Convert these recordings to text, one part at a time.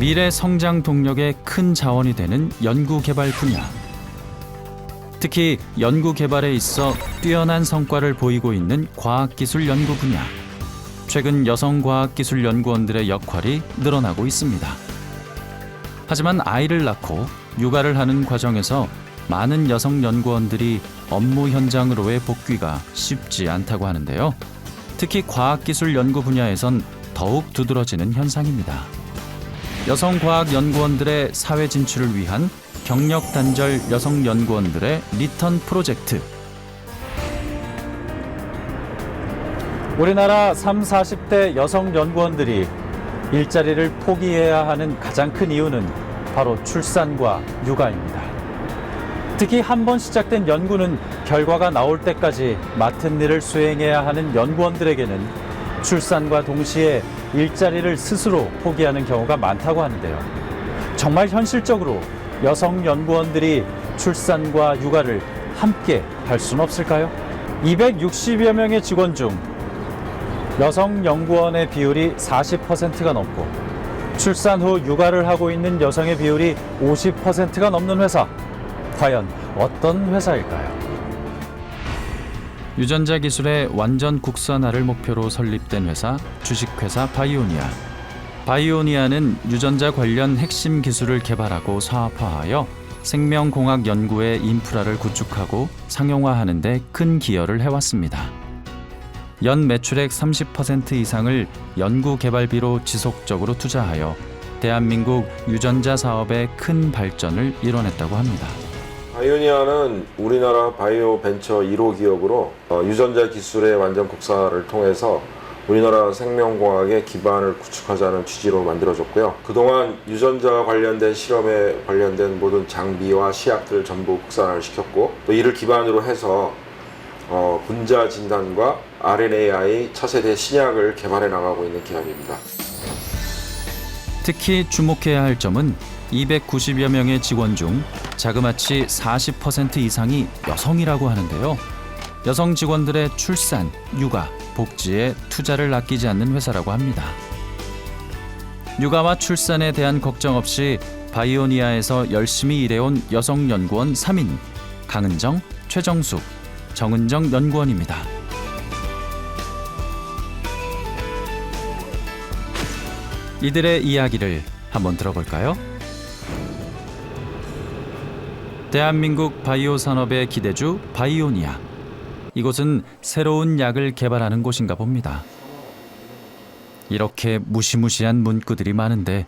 미래 성장 동력의 큰 자원이 되는 연구개발 분야. 특히 연구개발에 있어 뛰어난 성과를 보이고 있는 과학기술 연구 분야. 최근 여성과학기술연구원들의 역할이 늘어나고 있습니다. 하지만 아이를 낳고 육아를 하는 과정에서 많은 여성 연구원들이 업무 현장으로의 복귀가 쉽지 않다고 하는데요. 특히 과학기술 연구 분야에선 더욱 두드러지는 현상입니다. 여성과학연구원들의 사회 진출을 위한 경력 단절 여성 연구원들의 리턴 프로젝트. 우리나라 30, 40대 여성 연구원들이 일자리를 포기해야 하는 가장 큰 이유는 바로 출산과 육아입니다. 특히 한 번 시작된 연구는 결과가 나올 때까지 맡은 일을 수행해야 하는 연구원들에게는 출산과 동시에 일자리를 스스로 포기하는 경우가 많다고 하는데요. 정말 현실적으로 여성 연구원들이 출산과 육아를 함께 할 수는 없을까요? 260여 명의 직원 중 여성 연구원의 비율이 40%가 넘고 출산 후 육아를 하고 있는 여성의 비율이 50%가 넘는 회사. 과연 어떤 회사일까요? 유전자 기술의 완전 국산화를 목표로 설립된 회사, 주식회사 바이오니아. 바이오니아는 유전자 관련 핵심 기술을 개발하고 사업화하여 생명공학 연구의 인프라를 구축하고 상용화하는 데 큰 기여를 해왔습니다. 연 매출액 30% 이상을 연구개발비로 지속적으로 투자하여 대한민국 유전자 사업의 큰 발전을 이뤄냈다고 합니다. 바이오니아는 우리나라 바이오 벤처 1호 기업으로 유전자 기술의 완전 국산화를 통해서 우리나라 생명공학의 기반을 구축하자는 취지로 만들어졌고요. 그동안 유전자와 관련된 실험에 관련된 모든 장비와 시약들을 전부 국산화를 시켰고 또 이를 기반으로 해서 분자 진단과 RNAi 차세대 신약을 개발해 나가고 있는 기업입니다. 특히 주목해야 할 점은 290여 명의 직원 중 자그마치 40% 이상이 여성이라고 하는데요. 여성 직원들의 출산, 육아, 복지에 투자를 아끼지 않는 회사라고 합니다. 육아와 출산에 대한 걱정 없이 바이오니아에서 열심히 일해온 여성 연구원 3인 강은정, 최정숙, 정은정 연구원입니다. 이들의 이야기를 한번 들어볼까요? 대한민국 바이오 산업의 기대주 바이오니아. 이곳은 새로운 약을 개발하는 곳인가 봅니다. 이렇게 무시무시한 문구들이 많은데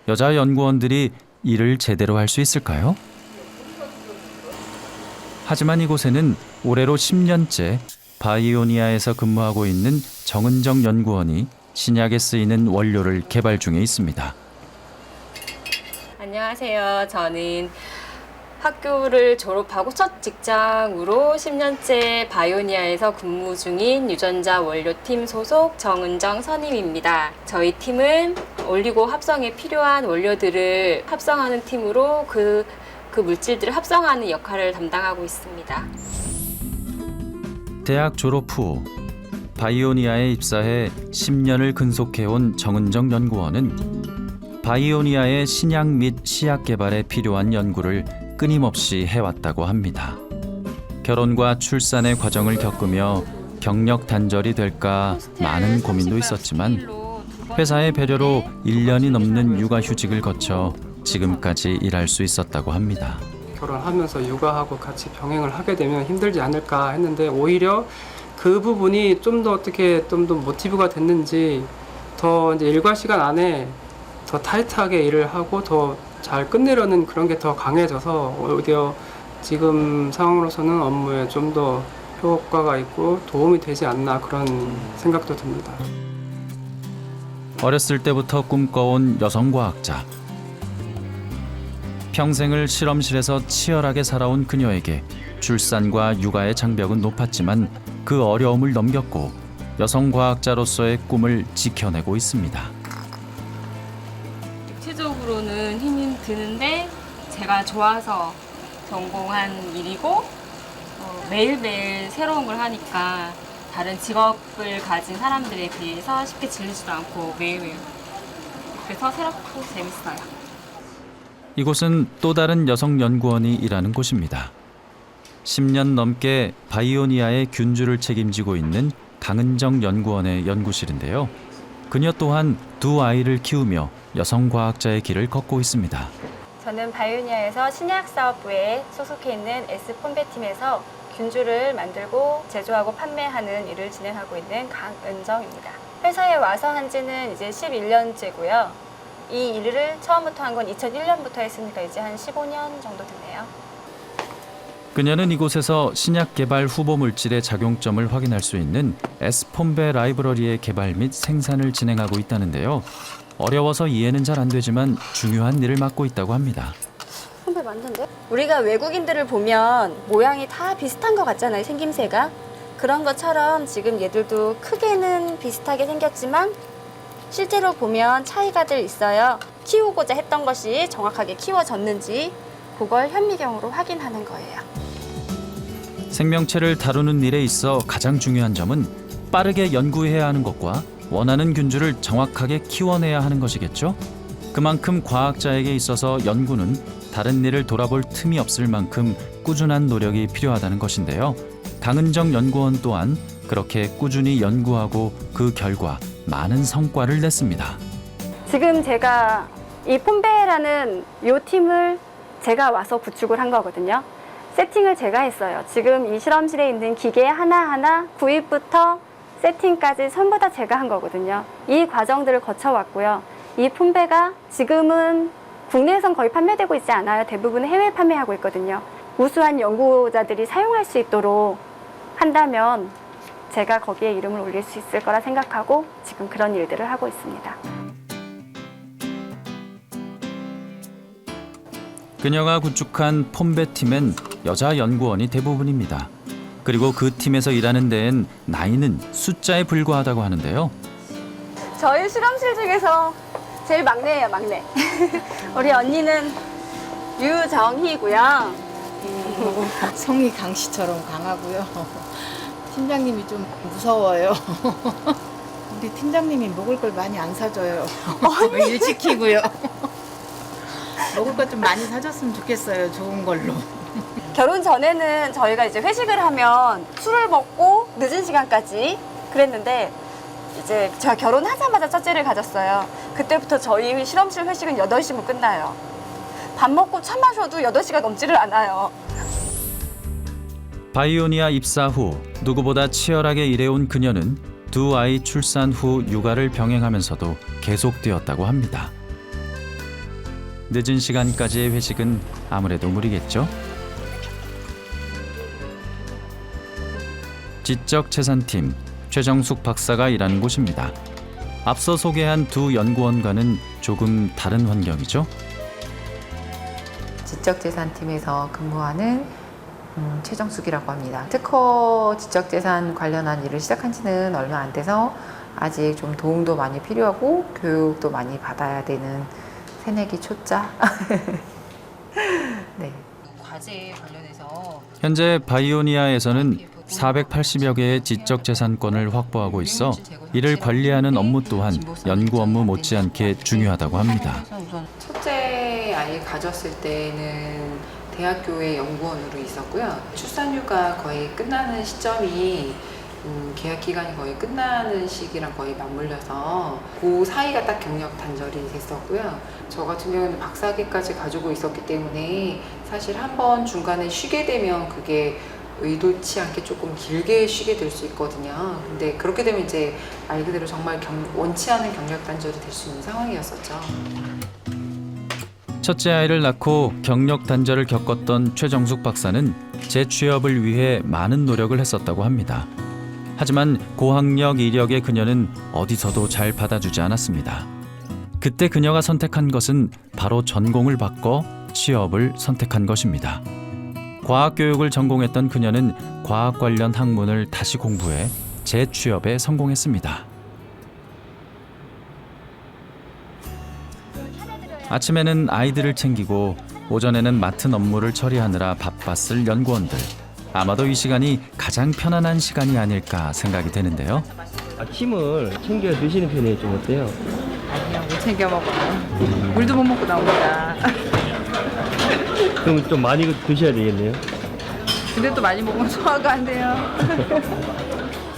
여자 연구원들이 일을 제대로 할 수 있을까요? 하지만 이곳에는 올해로 10년째 바이오니아에서 근무하고 있는 정은정 연구원이 신약에 쓰이는 원료를 개발 중에 있습니다. 안녕하세요. 저는 학교를 졸업하고 첫 직장으로 10년째 바이오니아에서 근무 중인 유전자 원료팀 소속 정은정 선임입니다. 저희 팀은 올리고 합성에 필요한 원료들을 합성하는 팀으로 그 물질들을 합성하는 역할을 담당하고 있습니다. 대학 졸업 후 바이오니아에 입사해 10년을 근속해온 정은정 연구원은 바이오니아의 신약 및 시약 개발에 필요한 연구를 끊임없이 해왔다고 합니다. 결혼과 출산의 과정을 겪으며 경력 단절이 될까 많은 고민도 있었지만 회사의 배려로 1년이 넘는 육아휴직을 거쳐 지금까지 일할 수 있었다고 합니다. 결혼하면서 육아하고 같이 병행을 하게 되면 힘들지 않을까 했는데 오히려 그 부분이 좀 더 모티브가 됐는지 더 이제 일과 시간 안에 더 타이트하게 일을 하고 더 잘 끝내려는 그런 게 더 강해져서 오히려 지금 상황으로서는 업무에 좀 더 효과가 있고 도움이 되지 않나 그런 생각도 듭니다. 어렸을 때부터 꿈꿔온 여성과학자. 평생을 실험실에서 치열하게 살아온 그녀에게 출산과 육아의 장벽은 높았지만 그 어려움을 넘겼고 여성과학자로서의 꿈을 지켜내고 있습니다. 육체적으로는 힘이 드는데 제가 좋아서 전공한 일이고 매일매일 새로운 걸 하니까 다른 직업을 가진 사람들에 비해서 쉽게 질리지도 않고 매일매일 그래서 새롭고 재밌어요. 이곳은 또 다른 여성 연구원이 일하는 곳입니다. 10년 넘게 바이오니아의 균주를 책임지고 있는 강은정 연구원의 연구실인데요. 그녀 또한 두 아이를 키우며 여성 과학자의 길을 걷고 있습니다. 저는 바이오니아에서 신약사업부에 소속해 있는 S폰배팀에서 균주를 만들고 제조하고 판매하는 일을 진행하고 있는 강은정입니다. 회사에 와서 한 지는 이제 11년째고요. 이 일을 처음부터 한 건 2001년부터 했으니까 이제 한 15년 정도 됐네요. 그녀는 이곳에서 신약 개발 후보 물질의 작용점을 확인할 수 있는 S폰배 라이브러리의 개발 및 생산을 진행하고 있다는데요. 어려워서 이해는 잘 안 되지만 중요한 일을 맡고 있다고 합니다. 폰배 맞는데? 우리가 외국인들을 보면 모양이 다 비슷한 것 같잖아요, 생김새가. 그런 것처럼 지금 얘들도 크게는 비슷하게 생겼지만 실제로 보면 차이가들 있어요. 키우고자 했던 것이 정확하게 키워졌는지 그걸 현미경으로 확인하는 거예요. 생명체를 다루는 일에 있어 가장 중요한 점은 빠르게 연구해야 하는 것과 원하는 균주를 정확하게 키워내야 하는 것이겠죠? 그만큼 과학자에게 있어서 연구는 다른 일을 돌아볼 틈이 없을 만큼 꾸준한 노력이 필요하다는 것인데요. 강은정 연구원 또한 그렇게 꾸준히 연구하고 그 결과 많은 성과를 냈습니다. 지금 제가 이 폰배라는 이 팀을 제가 와서 구축을 한 거거든요. 세팅을 제가 했어요. 지금 이 실험실에 있는 기계 하나하나 구입부터 세팅까지 전부 다 제가 한 거거든요. 이 과정들을 거쳐왔고요. 이 폰배가 지금은 국내에선 거의 판매되고 있지 않아요. 대부분 해외 판매하고 있거든요. 우수한 연구자들이 사용할 수 있도록 한다면 제가 거기에 이름을 올릴 수 있을 거라 생각하고 지금 그런 일들을 하고 있습니다. 그녀가 구축한 폰배팀엔 여자 연구원이 대부분입니다. 그리고 그 팀에서 일하는 데엔 나이는 숫자에 불과하다고 하는데요. 저희 실험실 중에서 제일 막내예요, 막내. 우리 언니는 유정희고요. 성이 강씨처럼 강하고요. 팀장님이 좀 무서워요. 우리 팀장님이 먹을 걸 많이 안 사줘요. 일 시키고요. 먹을 것 좀 많이 사줬으면 좋겠어요. 좋은 걸로. 결혼 전에는 저희가 이제 회식을 하면 술을 먹고 늦은 시간까지 그랬는데 이제 제가 결혼하자마자 첫째를 가졌어요. 그때부터 저희 실험실 회식은 8시면 끝나요. 밥 먹고 차 마셔도 8시가 넘지를 않아요. 바이오니아 입사 후 누구보다 치열하게 일해온 그녀는 두 아이 출산 후 육아를 병행하면서도 계속되었다고 합니다. 늦은 시간까지의 회식은 아무래도 무리겠죠? 지적재산팀 최정숙 박사가 일하는 곳입니다. 앞서 소개한 두 연구원과는 조금 다른 환경이죠? 지적재산팀에서 근무하는 최정숙이라고 합니다. 특허 지적재산 관련한 일을 시작한 지는 얼마 안 돼서 아직 좀 도움도 많이 필요하고 교육도 많이 받아야 되는 새내기 초짜. 네. 과제 관련해서 현재 바이오니아에서는 480여 개의 지적재산권을 확보하고 있어 이를 관리하는 업무 또한 연구 업무 못지않게 중요하다고 합니다. 첫째 아이 가졌을 때는 대학교의 연구원으로 있었고요. 출산휴가 거의 끝나는 시점이 계약 기간이 거의 끝나는 시기랑 거의 맞물려서 그 사이가 딱 경력 단절이 됐었고요. 저 같은 경우는 박사학위까지 가지고 있었기 때문에 사실 한번 중간에 쉬게 되면 그게 의도치 않게 조금 길게 쉬게 될 수 있거든요. 근데 그렇게 되면 이제 말 그대로 정말 원치 않은 경력 단절이 될 수 있는 상황이었었죠. 첫째 아이를 낳고 경력 단절을 겪었던 최정숙 박사는 재취업을 위해 많은 노력을 했었다고 합니다. 하지만 고학력 이력의 그녀는 어디서도 잘 받아주지 않았습니다. 그때 그녀가 선택한 것은 바로 전공을 바꿔 취업을 선택한 것입니다. 과학교육을 전공했던 그녀는 과학 관련 학문을 다시 공부해 재취업에 성공했습니다. 아침에는 아이들을 챙기고 오전에는 맡은 업무를 처리하느라 바빴을 연구원들. 아마도 이 시간이 가장 편안한 시간이 아닐까 생각이 되는데요. 아침을 챙겨 드시는 편이 좀 어때요? 아니요, 챙겨 먹어요. 물도 못 먹고 나옵니다. 그럼 좀 많이 드셔야 되겠네요. 근데 또 많이 먹으면 소화가 안 돼요.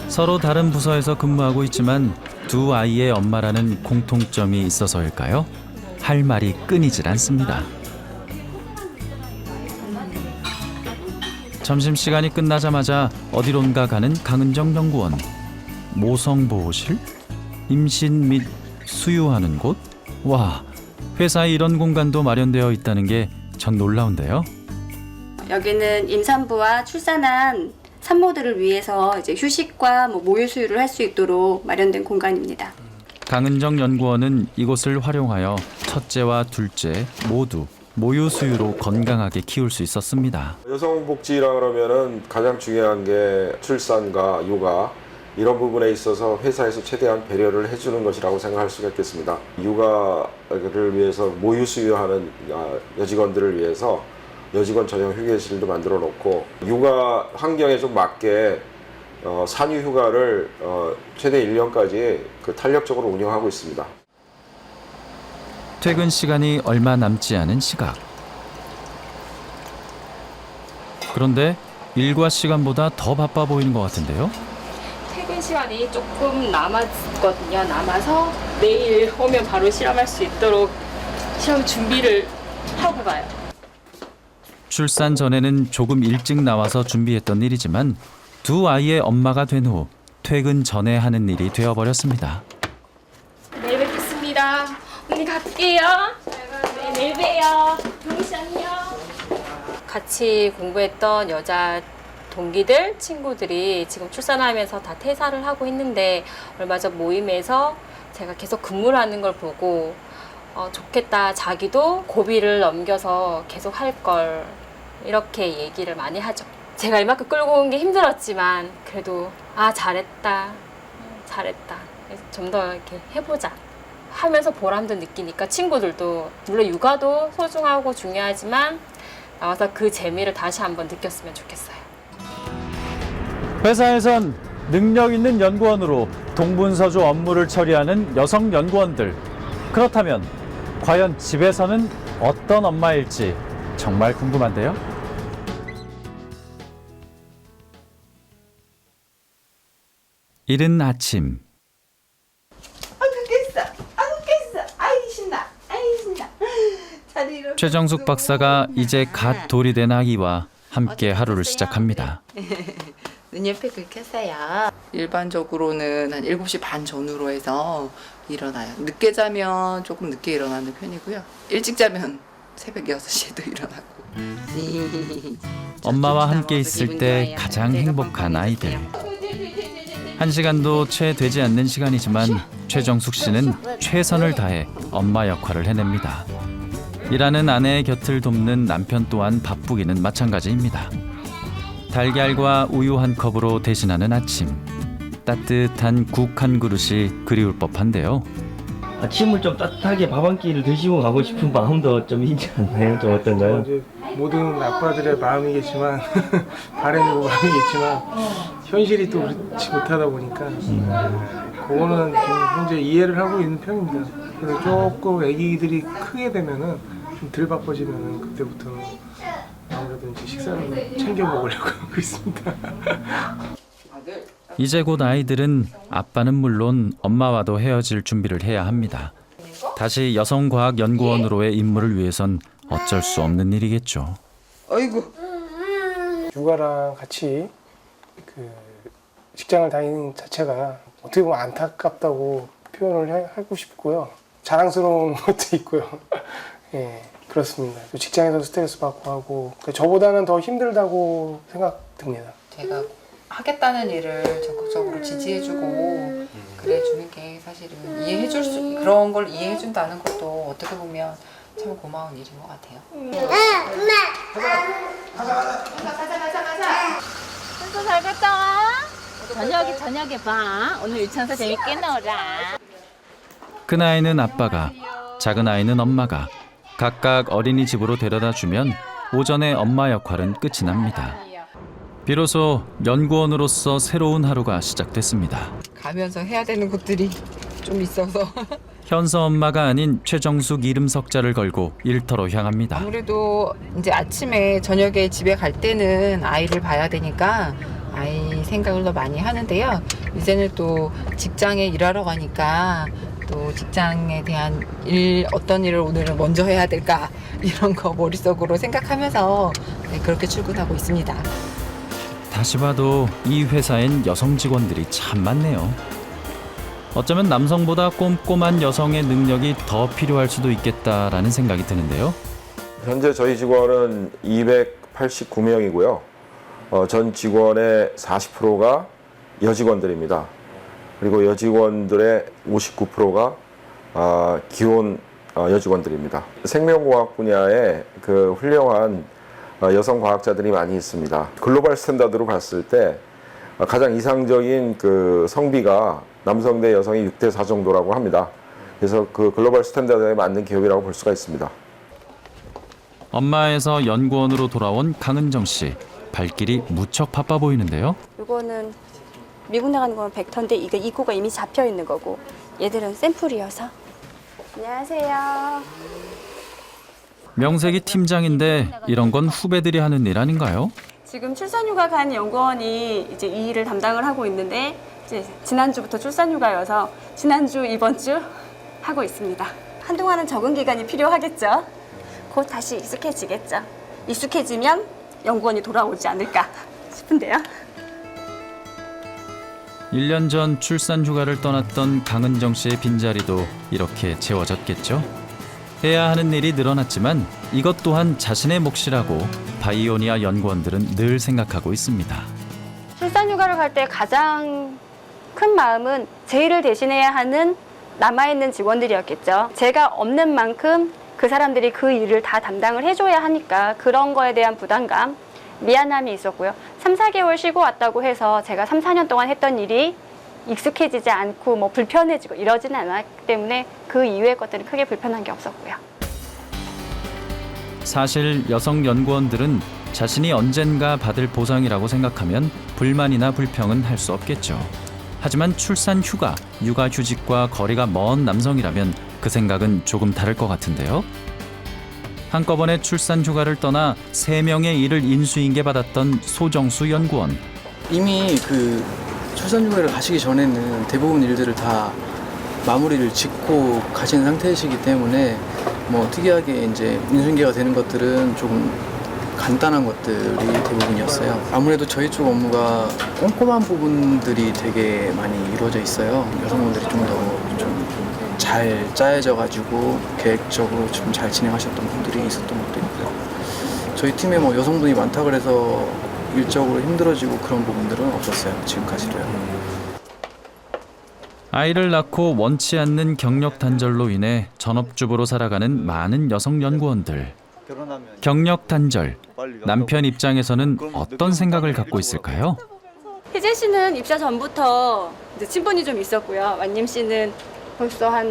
서로 다른 부서에서 근무하고 있지만 두 아이의 엄마라는 공통점이 있어서일까요? 할 말이 끊이질 않습니다. 점심시간이 끝나자마자 어디론가 가는 강은정 연구원. 모성보호실? 임신 및 수유하는 곳? 와, 회사에 이런 공간도 마련되어 있다는 게 전 놀라운데요. 여기는 임산부와 출산한 산모들을 위해서 이제 휴식과 모유 수유를 할 수 있도록 마련된 공간입니다. 강은정 연구원은 이곳을 활용하여 첫째와 둘째 모두 모유 수유로 건강하게 키울 수 있었습니다. 여성복지라 그러면은 가장 중요한 게 출산과 육아 이런 부분에 있어서 회사에서 최대한 배려를 해주는 것이라고 생각할 수가 있겠습니다. 육아를 위해서 모유 수유하는 여직원들을 위해서 여직원 전용 휴게실도 만들어 놓고 육아 환경에 좀 맞게 산유 휴가를 최대 1년까지 탄력적으로 운영하고 있습니다. 퇴근 시간이 얼마 남지 않은 시각. 그런데 일과 시간보다 더 바빠 보이는 것 같은데요. 퇴근 시간이 조금 남았거든요. 남아서 내일 오면 바로 실험할 수 있도록 실험 준비를 하고 가요. 출산 전에는 조금 일찍 나와서 준비했던 일이지만 두 아이의 엄마가 된 후 퇴근 전에 하는 일이 되어버렸습니다. 내일 뵙겠습니다. 언니 갈게요. 네, 내일 봬요. 동희 씨 안녕. 같이 공부했던 여자 동기들, 친구들이 지금 출산하면서 다 퇴사를 하고 있는데 얼마 전 모임에서 제가 계속 근무를 하는 걸 보고 좋겠다. 자기도 고비를 넘겨서 계속 할 걸 이렇게 얘기를 많이 하죠. 제가 이만큼 끌고 온 게 힘들었지만 그래도 잘했다. 좀 더 이렇게 해보자. 하면서 보람도 느끼니까 친구들도 물론 육아도 소중하고 중요하지만 나와서 그 재미를 다시 한번 느꼈으면 좋겠어요. 회사에선 능력 있는 연구원으로 동분서주 업무를 처리하는 여성 연구원들. 그렇다면 과연 집에서는 어떤 엄마일지 정말 궁금한데요. 이른 아침. 최정숙 박사가 이제 갓 돌이 된 아기와 함께 하루를 시작합니다. 눈옆에 켰어요. 일반적으로는 한 7시 반 전후로 해서 일어나요. 늦게 자면 조금 늦게 일어나는 편이고요. 일찍 자면 새벽 6시에도 일어나고. 엄마와 함께 있을 때 가장 행복한 아이들. 1시간도 채 되지 않는 시간이지만 최정숙 씨는 최선을 다해 엄마 역할을 해냅니다. 일하는 아내의 곁을 돕는 남편 또한 바쁘기는 마찬가지입니다. 달걀과 우유 한 컵으로 대신하는 아침. 따뜻한 국 한 그릇이 그리울 법한데요. 아침을 좀 따뜻하게 밥 한 끼를 드시고 가고 싶은 마음도 좀 있지 않나요? 좀 어떤가요? 이제 모든 아빠들의 마음이겠지만 바람이고 마음이겠지만 현실이 또 그렇지 못하다 보니까 그거는 지금 현재 이해를 하고 있는 편입니다. 그래서 조금 아기들이 크게 되면은 좀 덜 바빠지면은 그때부터 아무래도 이제 식사를 챙겨 먹으려고 하고 있습니다. 이제 곧 아이들은 아빠는 물론 엄마와도 헤어질 준비를 해야 합니다. 다시 여성과학연구원으로의 임무를 위해선 어쩔 수 없는 일이겠죠. 아이고. 육아랑 같이 그 직장을 다니는 자체가 어떻게 보면 안타깝다고 표현을 하고 싶고요. 자랑스러운 것도 있고요. 예, 그렇습니다. 직장에서 스트레스 받고 하고 저보다는 더 힘들다고 생각됩니다. 제가 하겠다는 일을 적극적으로 지지해주고 그래주는 게 사실은 그런 걸 이해해준다는 것도 어떻게 보면 참 고마운 일인 것 같아요. 순서 잘 갔다 와. 저녁에 봐. 오늘 유치원에서 재밌게 놀아. 큰 아이는 아빠가, 작은 아이는 엄마가 각각 어린이집으로 데려다 주면 오전에 엄마 역할은 끝이 납니다. 비로소 연구원으로서 새로운 하루가 시작됐습니다. 가면서 해야 되는 것들이 좀 있어서 현서 엄마가 아닌 최정숙 이름 석자를 걸고 일터로 향합니다. 아무래도 이제 아침에 저녁에 집에 갈 때는 아이를 봐야 되니까 아이 생각을 더 많이 하는데요. 이제는 또 직장에 일하러 가니까 또 직장에 대한 어떤 일을 오늘은 먼저 해야 될까 이런 거 머릿속으로 생각하면서 네, 그렇게 출근하고 있습니다. 다시 봐도 이 회사엔 여성 직원들이 참 많네요. 어쩌면 남성보다 꼼꼼한 여성의 능력이 더 필요할 수도 있겠다라는 생각이 드는데요. 현재 저희 직원은 289명이고요. 전 직원의 40%가 여직원들입니다. 그리고 여직원들의 59%가 기혼 여직원들입니다. 생명공학 분야에 그 훌륭한 여성 과학자들이 많이 있습니다. 글로벌 스탠다드로 봤을 때 가장 이상적인 그 성비가 남성 대 여성이 6대4 정도라고 합니다. 그래서 그 글로벌 스탠다드에 맞는 기업이라고 볼 수가 있습니다. 엄마에서 연구원으로 돌아온 강은정 씨. 발길이 무척 바빠 보이는데요. 이거는 미국 나가는 건 벡터인데 이거 이코가 이미 잡혀 있는 거고 얘들은 샘플이어서. 안녕하세요. 명색이 팀장인데 이런 건 후배들이 하는 일 아닌가요? 지금 출산휴가 간 연구원이 이제 이 일을 담당을 하고 있는데 이제 지난주부터 출산휴가여서 지난주 이번 주 하고 있습니다. 한동안은 적응 기간이 필요하겠죠. 곧 다시 익숙해지겠죠. 익숙해지면 연구원이 돌아오지 않을까 싶은데요. 1년 전 출산 휴가를 떠났던 강은정 씨의 빈자리도 이렇게 채워졌겠죠. 해야 하는 일이 늘어났지만 이것 또한 자신의 몫이라고 바이오니아 연구원들은 늘 생각하고 있습니다. 출산휴가를 갈 때 가장 큰 마음은 제 일을 대신해야 하는 남아있는 직원들이었겠죠. 제가 없는 만큼 그 사람들이 그 일을 다 담당을 해줘야 하니까 그런 거에 대한 부담감, 미안함이 있었고요. 3, 4개월 쉬고 왔다고 해서 제가 3, 4년 동안 했던 일이 익숙해지지 않고 뭐 불편해지고 이러지는 않았기 때문에 그 이후의 것들은 크게 불편한 게 없었고요. 사실 여성 연구원들은 자신이 언젠가 받을 보상이라고 생각하면 불만이나 불평은 할 수 없겠죠. 하지만 출산 휴가, 육아 휴직과 거리가 먼 남성이라면 그 생각은 조금 다를 것 같은데요. 한꺼번에 출산 휴가를 떠나 3명의 일을 인수인계받았던 소정수 연구원. 이미 그 출산휴가를 가시기 전에는 대부분 일들을 다 마무리를 짓고 가신 상태이시기 때문에 뭐 특이하게 이제 인수인계가 되는 것들은 조금 간단한 것들이 대부분이었어요. 아무래도 저희 쪽 업무가 꼼꼼한 부분들이 되게 많이 이루어져 있어요. 여성분들이 좀 더 좀 잘 짜여져 가지고 계획적으로 좀 잘 진행하셨던 분들이 있었던 것도 있고요. 저희 팀에 뭐 여성분이 많다 그래서 일적으로 힘들어지고 그런 부분들은 없었어요. 지금까지도요. 아이를 낳고 원치 않는 경력 단절로 인해 전업주부로 살아가는 많은 여성 연구원들. 경력 단절, 남편 입장에서는 어떤 생각을 갖고 있을까요? 혜진 씨는 입사 전부터 이제 친분이 좀 있었고요. 완님 씨는 벌써 한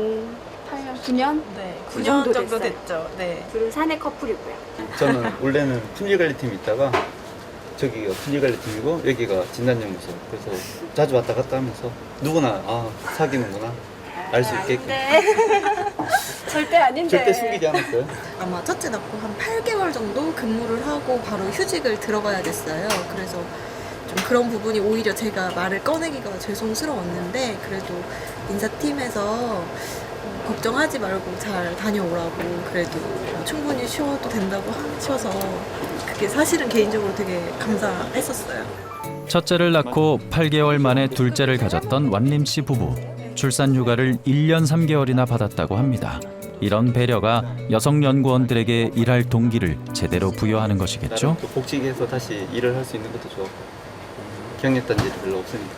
8년, 9년? 네, 그 9년 정도 정도 됐어요. 됐죠. 네. 둘은 사내 커플이고요. 저는 원래는 품질관리팀에 있다가 저기가 품질관리팀이고 여기가 진단연구소. 그래서 자주 왔다 갔다 하면서 누구나 사귀는구나 알 수 있게끔. 네. 절대 아닌데. 절대 숨기지 않았어요. 아마 첫째 낳고 한 8개월 정도 근무를 하고 바로 휴직을 들어가야 됐어요. 그래서 좀 그런 부분이 오히려 제가 말을 꺼내기가 죄송스러웠는데 그래도 인사팀에서 걱정하지 말고 잘 다녀오라고 그래도 충분히 쉬어도 된다고 하셔서 그게 사실은 개인적으로 되게 감사했었어요. 첫째를 낳고 8개월 만에 둘째를 가졌던 완림 씨 부부. 출산 휴가를 1년 3개월이나 받았다고 합니다. 이런 배려가 여성 연구원들에게 일할 동기를 제대로 부여하는 것이겠죠? 또 복직해서 다시 일을 할 수 있는 것도 좋았고 경력 단절이 별로 없으니까.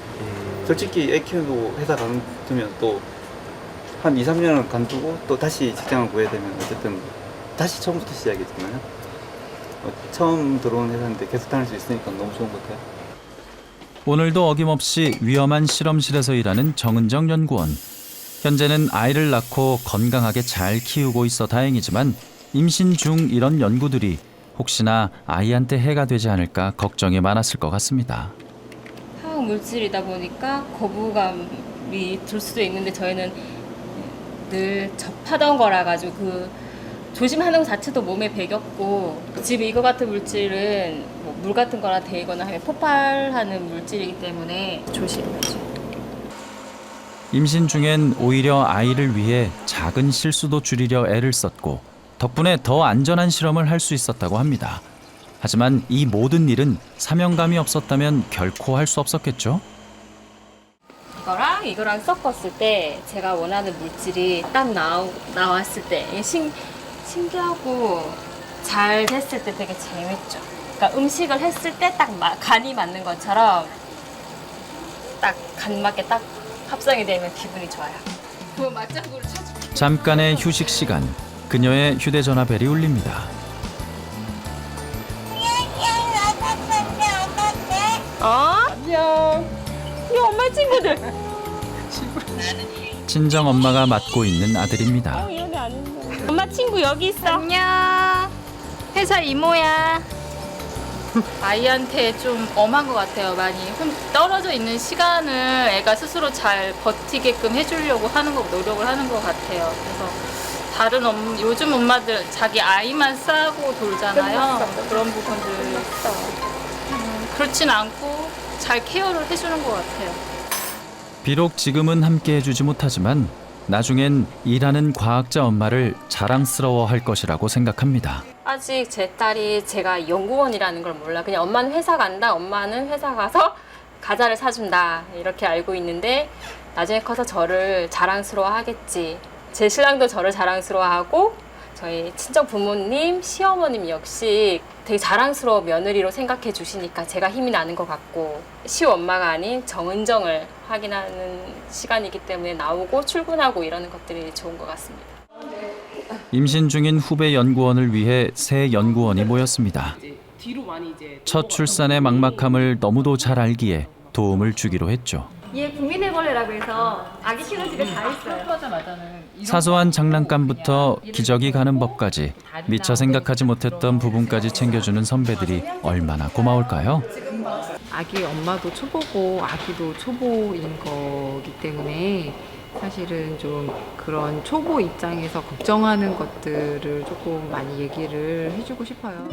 솔직히 애 키우고 회사 간두면 또 한 2, 3년을 간두고 또 다시 직장을 구해야 되면 어쨌든 다시 처음부터 시작이잖아요. 처음 들어온 회사인데 계속 다닐 수 있으니까 너무 좋은 것 같아요. 오늘도 어김없이 위험한 실험실에서 일하는 정은정 연구원. 현재는 아이를 낳고 건강하게 잘 키우고 있어 다행이지만 임신 중 이런 연구들이 혹시나 아이한테 해가 되지 않을까 걱정이 많았을 것 같습니다. 화학 물질이다 보니까 거부감이 들 수도 있는데 저희는 늘 접하던 거라 가지고 그 조심하는 것 자체도 몸에 배겼고 지금 이거 같은 물질은 뭐 물 같은 거나 데이거나 하면 폭발하는 물질이기 때문에 조심하죠. 임신 중엔 오히려 아이를 위해 작은 실수도 줄이려 애를 썼고 덕분에 더 안전한 실험을 할 수 있었다고 합니다. 하지만 이 모든 일은 사명감이 없었다면 결코 할 수 없었겠죠? 이거랑 섞었을 때 제가 원하는 물질이 딱 나왔을 때 이게 신기하고 잘 됐을 때 되게 재밌죠. 그러니까 음식을 했을 때 딱 간이 맞는 것처럼 딱 간 맞게 딱 합성이 되면 기분이 좋아요. 그 맞장구를 쳐줘. 잠깐의 휴식 시간, 그녀의 휴대전화 벨이 울립니다. 안녕. 이 엄마 친구들. 친정 엄마가 맡고 있는 아들입니다. 엄마 친구 여기 있어. 안녕. 회사 이모야. 아이한테 좀 엄한 것 같아요. 많이 떨어져 있는 시간을 애가 스스로 잘 버티게끔 해주려고 노력을 하는 것 같아요. 그래서 요즘 엄마들 자기 아이만 싸고 돌잖아요. 그런 부분들 그렇진 않고 잘 케어를 해주는 것 같아요. 비록 지금은 함께 해주지 못하지만 나중엔 일하는 과학자 엄마를 자랑스러워할 것이라고 생각합니다. 아직 제 딸이 제가 연구원이라는 걸 몰라. 그냥 엄마는 회사 간다. 엄마는 회사 가서 과자를 사준다. 이렇게 알고 있는데 나중에 커서 저를 자랑스러워하겠지. 제 신랑도 저를 자랑스러워하고 저희 친정 부모님, 시어머님 역시 되게 자랑스러운 며느리로 생각해 주시니까 제가 힘이 나는 것 같고 시우 엄마가 아닌 정은정을 확인하는 시간이기 때문에 나오고 출근하고 이러는 것들이 좋은 것 같습니다. 임신 중인 후배 연구원을 위해 새 연구원이 모였습니다. 첫 출산의 막막함을 너무도 잘 알기에 도움을 주기로 했죠. 얘 국민애벌레라고 해서 아기 키우는 집에 다 있어요. 사소한 장난감부터 기저귀 가는 법까지 미처 생각하지 못했던 부분까지 챙겨주는 선배들이 얼마나 고마울까요? 아기 엄마도 초보고 아기도 초보인 거기 때문에 사실은 좀 그런 초보 입장에서 걱정하는 것들을 조금 많이 얘기를 해주고 싶어요.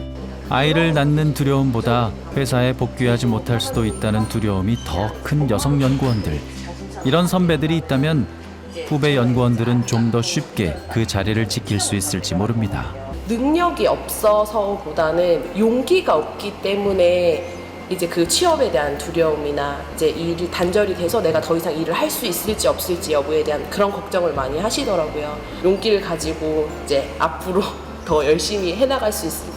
아이를 낳는 두려움보다 회사에 복귀하지 못할 수도 있다는 두려움이 더 큰 여성 연구원들. 이런 선배들이 있다면 후배 연구원들은 좀 더 쉽게 그 자리를 지킬 수 있을지 모릅니다. 능력이 없어서보다는 용기가 없기 때문에 이제 그 취업에 대한 두려움이나 이제 일이 단절이 돼서 내가 더 이상 일을 할 수 있을지 없을지 여부에 대한 그런 걱정을 많이 하시더라고요. 용기를 가지고 이제 앞으로 더 열심히 해나갈 수 있을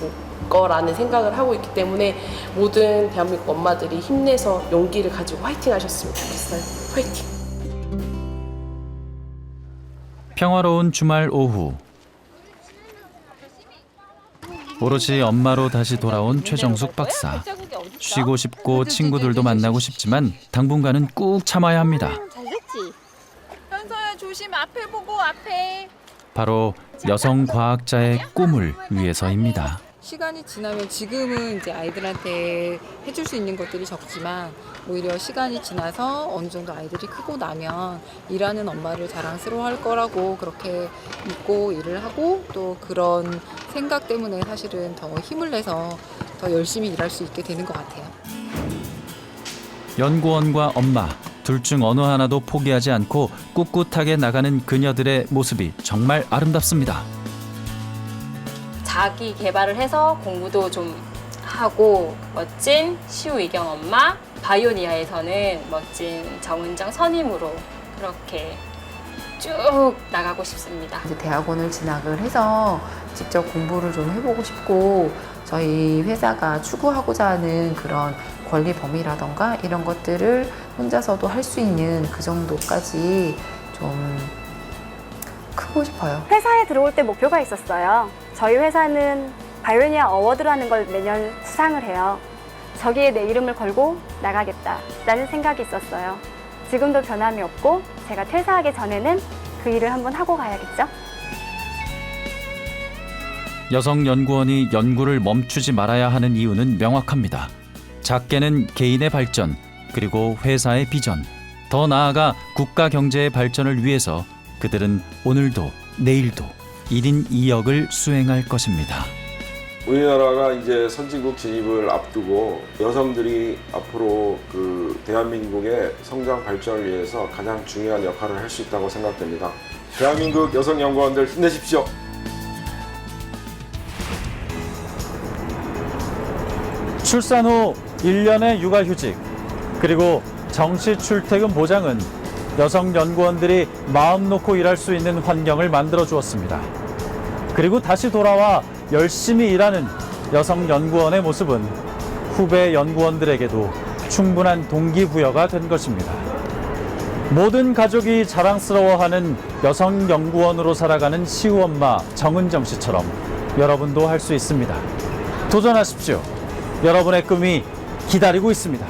거라는 생각을 하고 있기 때문에 모든 대한민국 엄마들이 힘내서 용기를 가지고 화이팅 하셨으면 좋겠어요. 화이팅! 평화로운 주말 오후. 오롯이 엄마로 다시 돌아온 최정숙 박사. 쉬고 싶고 친구들도 만나고 싶지만 당분간은 꾹 참아야 합니다. 잘됐지? 현서야 조심 앞에 보고 앞에. 바로 여성 과학자의 꿈을 위해서입니다. 시간이 지나면 지금은 이제 아이들한테 해줄 수 있는 것들이 적지만 오히려 시간이 지나서 어느 정도 아이들이 크고 나면 일하는 엄마를 자랑스러워할 거라고 그렇게 믿고 일을 하고 또 그런 생각 때문에 사실은 더 힘을 내서 더 열심히 일할 수 있게 되는 것 같아요. 연구원과 엄마 둘 중 어느 하나도 포기하지 않고 꿋꿋하게 나가는 그녀들의 모습이 정말 아름답습니다. 자기 개발을 해서 공부도 좀 하고 멋진 시우 이경 엄마, 바이오니아에서는 멋진 정은정 선임으로 그렇게 쭉 나가고 싶습니다. 이제 대학원을 진학을 해서 직접 공부를 좀 해보고 싶고 저희 회사가 추구하고자 하는 그런 권리 범위라던가 이런 것들을 혼자서도 할 수 있는 그 정도까지 좀 크고 싶어요. 회사에 들어올 때 목표가 있었어요. 저희 회사는 바이오니아 어워드라는 걸 매년 수상을 해요. 저기에 내 이름을 걸고 나가겠다라는 생각이 있었어요. 지금도 변함이 없고 제가 퇴사하기 전에는 그 일을 한번 하고 가야겠죠? 여성 연구원이 연구를 멈추지 말아야 하는 이유는 명확합니다. 작게는 개인의 발전, 그리고 회사의 비전, 더 나아가 국가 경제의 발전을 위해서 그들은 오늘도 내일도 1인 2역을 수행할 것입니다. 우리나라가 이제 선진국 진입을 앞두고 여성들이 앞으로 그 대한민국의 성장 발전을 위해서 가장 중요한 역할을 할 수 있다고 생각됩니다. 대한민국 여성 연구원들 힘내십시오. 출산 후 1년의 육아휴직, 그리고 정시 출퇴근 보장은 여성 연구원들이 마음 놓고 일할 수 있는 환경을 만들어 주었습니다. 그리고 다시 돌아와 열심히 일하는 여성 연구원의 모습은 후배 연구원들에게도 충분한 동기부여가 된 것입니다. 모든 가족이 자랑스러워하는 여성 연구원으로 살아가는 시우엄마 정은정 씨처럼 여러분도 할 수 있습니다. 도전하십시오. 여러분의 꿈이 기다리고 있습니다.